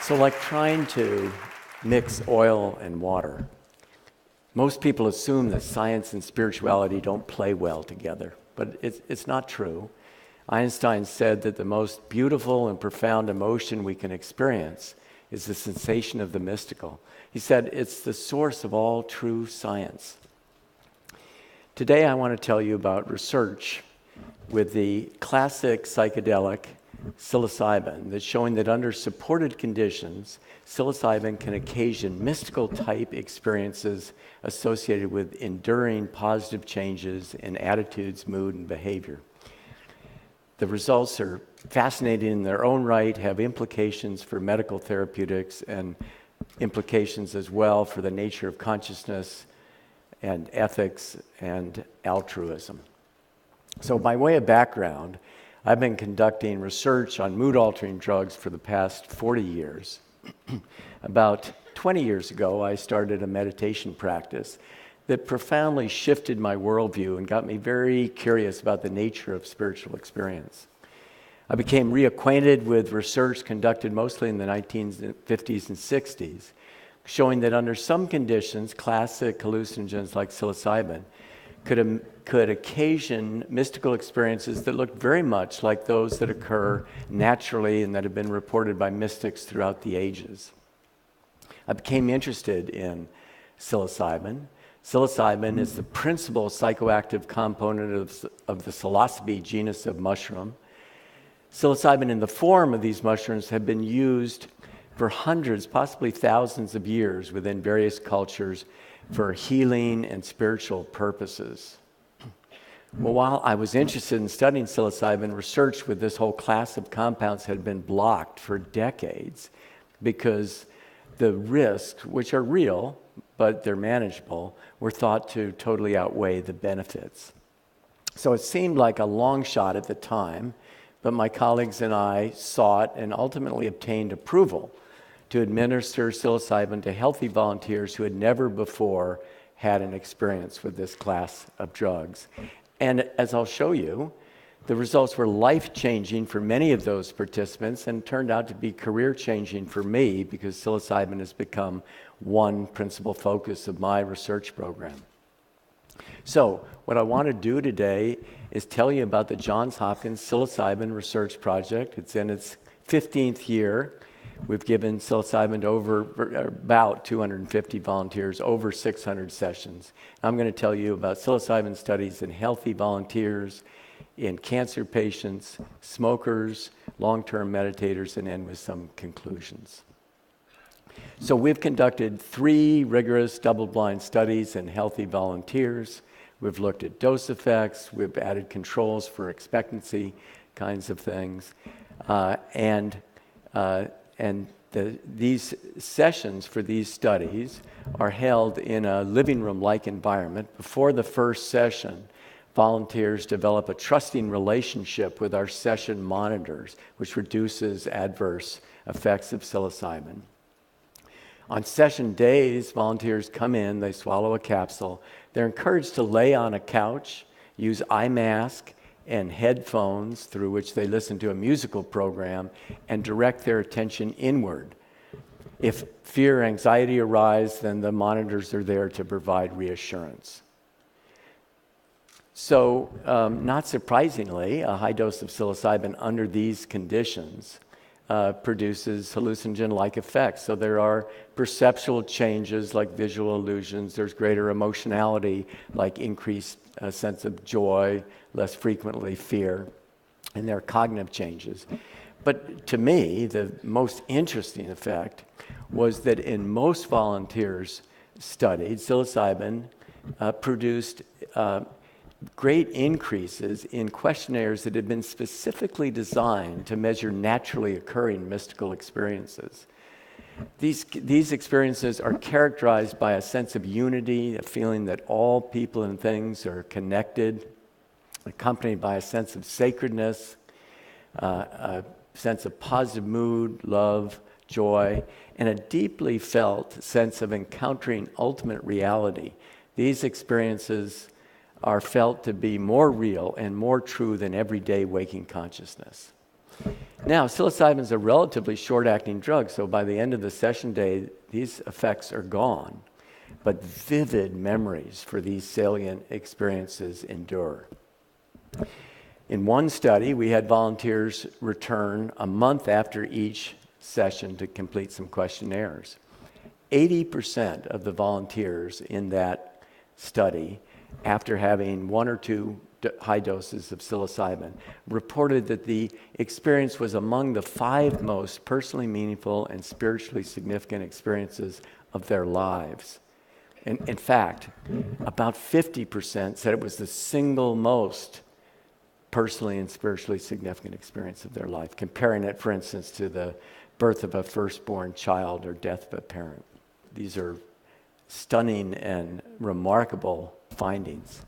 So like trying to mix oil and water, most people assume that science and spirituality don't play well together, but it's not true. Einstein said that the most beautiful and profound emotion we can experience is the sensation of the mystical. He said it's the source of all true science. Today I want to tell you about research with the classic psychedelic psilocybin that's showing that under supported conditions, psilocybin can occasion mystical type experiences associated with enduring positive changes in attitudes, mood, and behavior. The results are fascinating in their own right, have implications for medical therapeutics and implications as well for the nature of consciousness and ethics and altruism. So by way of background, I've been conducting research on mood-altering drugs for the past 40 years. About 20 years ago, I started a meditation practice that profoundly shifted my worldview and got me very curious about the nature of spiritual experience. I became reacquainted with research conducted mostly in the 1950s and 60s, showing that under some conditions, classic hallucinogens like psilocybin could occasion mystical experiences that looked very much like those that occur naturally and that have been reported by mystics throughout the ages. I became interested in psilocybin. Psilocybin is the principal psychoactive component of the psilocybe genus of mushroom. Psilocybin in the form of these mushrooms have been used for hundreds, possibly thousands of years within various cultures for healing and spiritual purposes. Well, while I was interested in studying psilocybin, research with this whole class of compounds had been blocked for decades because the risks, which are real, but they're manageable, were thought to totally outweigh the benefits. So it seemed like a long shot at the time, but my colleagues and I sought and ultimately obtained approval to administer psilocybin to healthy volunteers who had never before had an experience with this class of drugs. And as I'll show you, the results were life-changing for many of those participants and turned out to be career-changing for me because psilocybin has become one principal focus of my research program. So what I want to do today is tell you about the Johns Hopkins Psilocybin Research Project. It's in its 15th year. We've given psilocybin to about 250 volunteers, over 600 sessions. I'm going to tell you about psilocybin studies in healthy volunteers, in cancer patients, smokers, long-term meditators, and end with some conclusions. So we've conducted 3 rigorous double-blind studies in healthy volunteers. We've looked at dose effects. We've added controls for expectancy kinds of things. These sessions for these studies are held in a living room-like environment. Before the first session, volunteers develop a trusting relationship with our session monitors, which reduces adverse effects of psilocybin. On session days, volunteers come in, they swallow a capsule. They're encouraged to lay on a couch, use eye mask and headphones through which they listen to a musical program and direct their attention inward. If fear or anxiety arise, then the monitors are there to provide reassurance. So, not surprisingly, a high dose of psilocybin under these conditions produces hallucinogen-like effects. So there are perceptual changes like visual illusions. There's greater emotionality like increased sense of joy, less frequently fear, and there are cognitive changes. But to me, the most interesting effect was that in most volunteers studied, psilocybin produced great increases in questionnaires that had been specifically designed to measure naturally occurring mystical experiences. These experiences are characterized by a sense of unity, a feeling that all people and things are connected, accompanied by a sense of sacredness, a sense of positive mood, love, joy, and a deeply felt sense of encountering ultimate reality. These experiences are felt to be more real and more true than everyday waking consciousness. Now, psilocybin is a relatively short-acting drug, so by the end of the session day, these effects are gone, but vivid memories for these salient experiences endure. In one study, we had volunteers return a month after each session to complete some questionnaires. 80% of the volunteers in that study, after having 1 or 2 high doses of psilocybin, reported that the experience was among the 5 most personally meaningful and spiritually significant experiences of their lives. And in fact, about 50% said it was the single most personally and spiritually significant experience of their life, comparing it, for instance, to the birth of a firstborn child or death of a parent. These are stunning and remarkable findings.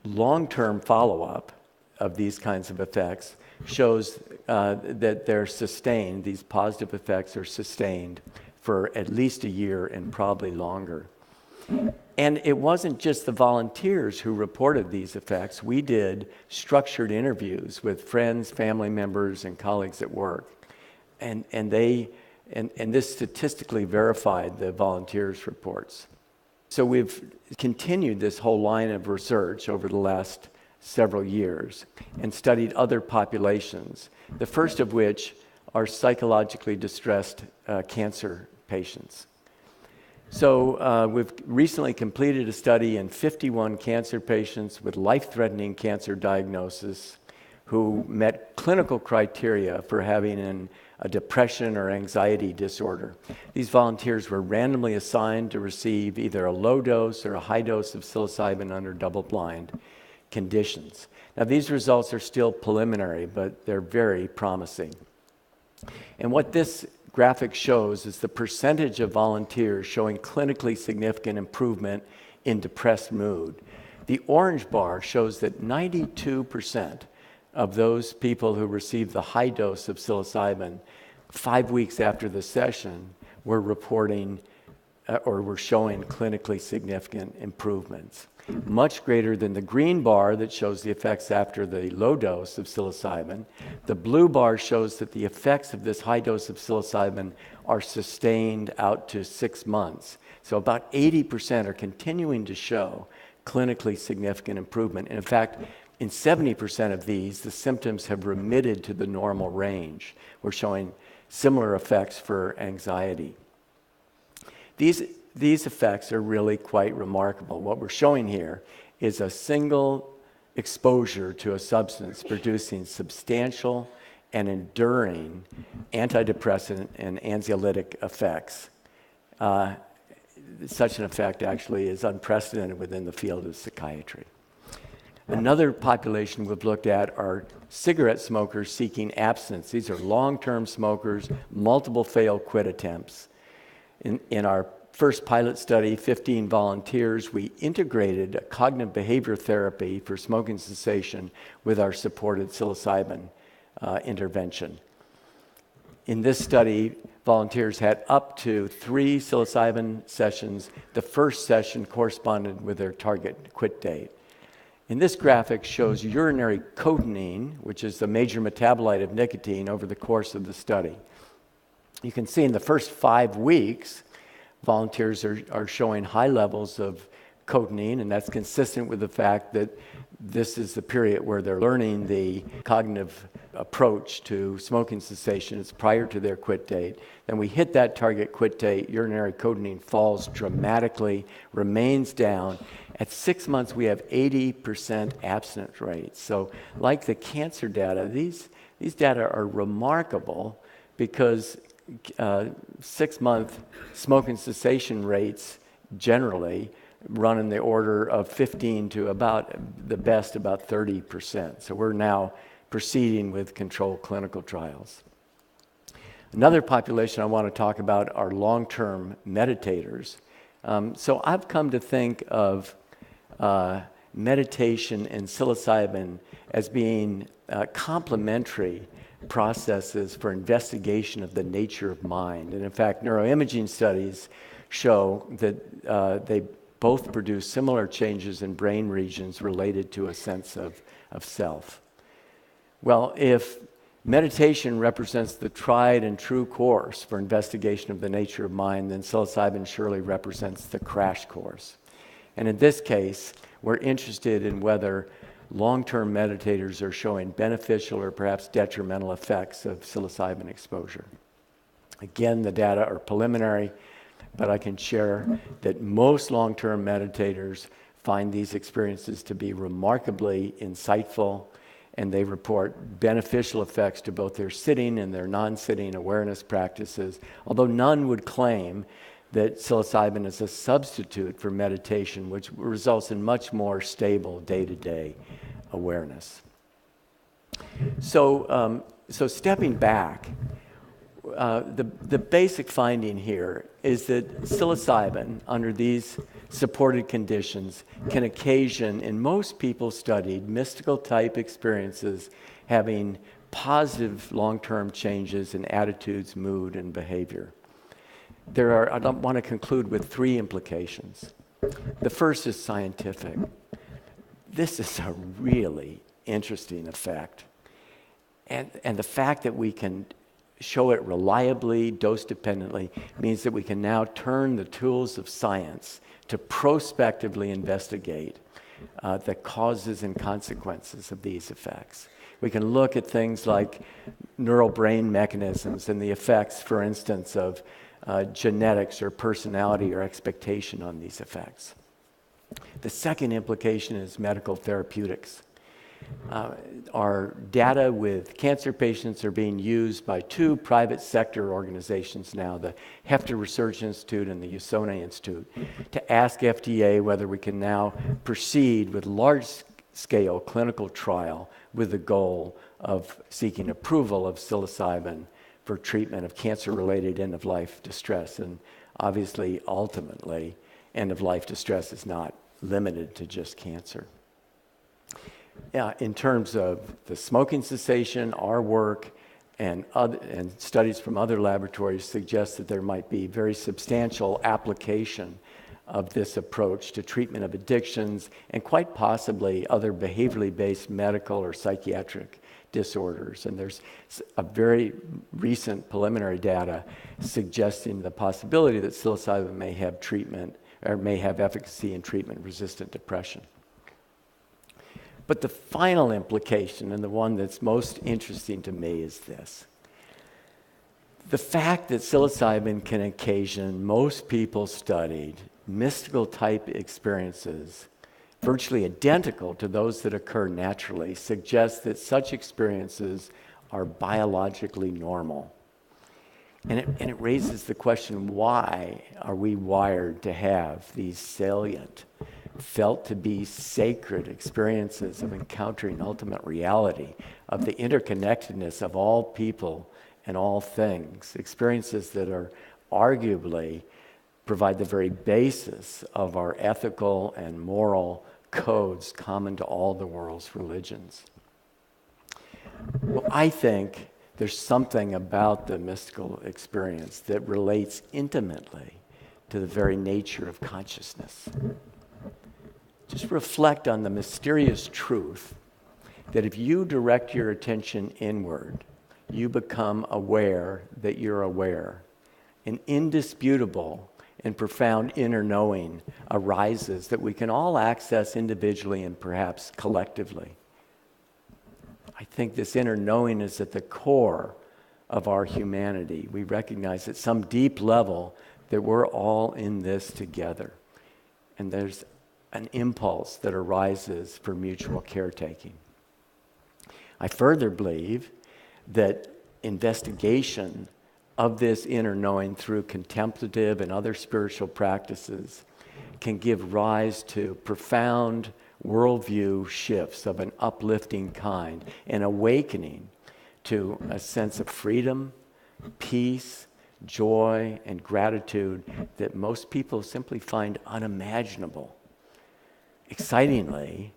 Long-term follow-up of these kinds of effects shows that they're sustained, these positive effects are sustained for at least a year and probably longer. And it wasn't just the volunteers who reported these effects. We did structured interviews with friends, family members, and colleagues at work. And this statistically verified the volunteers' reports. So we've continued this whole line of research over the last several years and studied other populations, the first of which are psychologically distressed cancer patients. So we've recently completed a study in 51 cancer patients with life-threatening cancer diagnosis who met clinical criteria for having a depression or anxiety disorder. These volunteers were randomly assigned to receive either a low dose or a high dose of psilocybin under double-blind conditions. Now, these results are still preliminary, but they're very promising. And what this graphic shows is the percentage of volunteers showing clinically significant improvement in depressed mood. The orange bar shows that 92% of those people who received the high dose of psilocybin 5 weeks after the session were reporting or were showing clinically significant improvements, much greater than the green bar that shows the effects after the low dose of psilocybin. The blue bar shows that the effects of this high dose of psilocybin are sustained out to 6 months. So about 80% are continuing to show clinically significant improvement. And in fact, in 70% of these, the symptoms have remitted to the normal range. We're showing similar effects for anxiety. These effects are really quite remarkable. What we're showing here is a single exposure to a substance producing substantial and enduring antidepressant and anxiolytic effects. Such an effect actually is unprecedented within the field of psychiatry. Another population we've looked at are cigarette smokers seeking abstinence. These are long-term smokers, multiple failed quit attempts. In our first pilot study, 15 volunteers, we integrated a cognitive behavior therapy for smoking cessation with our supported psilocybin intervention. In this study, volunteers had up to 3 psilocybin sessions. The first session corresponded with their target quit date. And this graphic shows urinary cotinine, which is the major metabolite of nicotine, over the course of the study. You can see in the first 5 weeks, volunteers are showing high levels of cotinine, and that's consistent with the fact that this is the period where they're learning the cognitive approach to smoking cessation. It's prior to their quit date. Then we hit that target quit date, urinary cotinine falls dramatically, remains down. At 6 months, we have 80% abstinence rates. So like the cancer data, these data are remarkable because 6-month smoking cessation rates generally run in the order of 15 to about, the best, about 30%. So we're now proceeding with controlled clinical trials. Another population I want to talk about are long-term meditators. So I've come to think of meditation and psilocybin as being complementary processes for investigation of the nature of mind. And in fact, neuroimaging studies show that they both produce similar changes in brain regions related to a sense of self. Well, if meditation represents the tried and true course for investigation of the nature of mind, then psilocybin surely represents the crash course. And in this case, we're interested in whether long-term meditators are showing beneficial or perhaps detrimental effects of psilocybin exposure. Again, the data are preliminary, but I can share that most long-term meditators find these experiences to be remarkably insightful, and they report beneficial effects to both their sitting and their non-sitting awareness practices, although none would claim that psilocybin is a substitute for meditation, which results in much more stable day-to-day awareness. So stepping back, the basic finding here is that psilocybin, under these supported conditions, can occasion, in most people studied, mystical type experiences having positive long-term changes in attitudes, mood, and behavior. I want to conclude with 3 implications. The first is scientific. This is a really interesting effect. And the fact that we can show it reliably, dose-dependently, means that we can now turn the tools of science to prospectively investigate the causes and consequences of these effects. We can look at things like neural brain mechanisms and the effects, for instance, of genetics or personality or expectation on these effects. The second implication is medical therapeutics. Our data with cancer patients are being used by 2 private sector organizations now, the Hefter Research Institute and the Usona Institute, to ask FDA whether we can now proceed with large-scale clinical trial with the goal of seeking approval of psilocybin for treatment of cancer-related end-of-life distress. And obviously, ultimately, end-of-life distress is not limited to just cancer. In terms of the smoking cessation, our work and studies from other laboratories suggest that there might be very substantial application of this approach to treatment of addictions and quite possibly other behaviorally based medical or psychiatric disorders. And there's a very recent preliminary data suggesting the possibility that psilocybin may have treatment or may have efficacy in treatment-resistant depression. But the final implication, and the one that's most interesting to me, is this. The fact that psilocybin can occasion most people studied mystical type experiences virtually identical to those that occur naturally suggests that such experiences are biologically normal. And it raises the question, why are we wired to have these salient, felt to be sacred experiences of encountering ultimate reality, of the interconnectedness of all people and all things, experiences that are arguably provide the very basis of our ethical and moral codes common to all the world's religions. Well, I think there's something about the mystical experience that relates intimately to the very nature of consciousness. Just reflect on the mysterious truth that if you direct your attention inward, you become aware that you're aware. An indisputable and profound inner knowing arises that we can all access individually and perhaps collectively. I think this inner knowing is at the core of our humanity. We recognize at some deep level that we're all in this together. And there's an impulse that arises for mutual caretaking. I further believe that investigation of this inner knowing through contemplative and other spiritual practices can give rise to profound worldview shifts of an uplifting kind, an awakening to a sense of freedom, peace, joy, and gratitude that most people simply find unimaginable. Excitingly,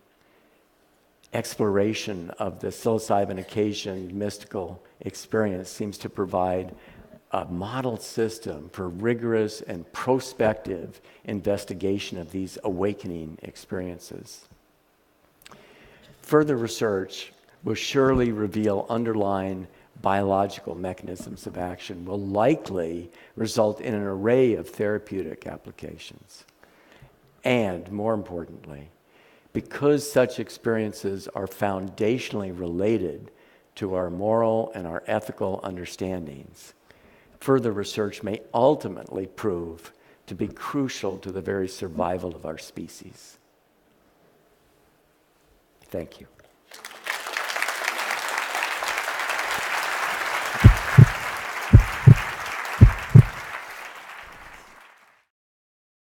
exploration of the psilocybin occasioned mystical experience seems to provide a model system for rigorous and prospective investigation of these awakening experiences. Further research will surely reveal underlying biological mechanisms of action will likely result in an array of therapeutic applications. And more importantly, because such experiences are foundationally related to our moral and our ethical understandings, further research may ultimately prove to be crucial to the very survival of our species. Thank you.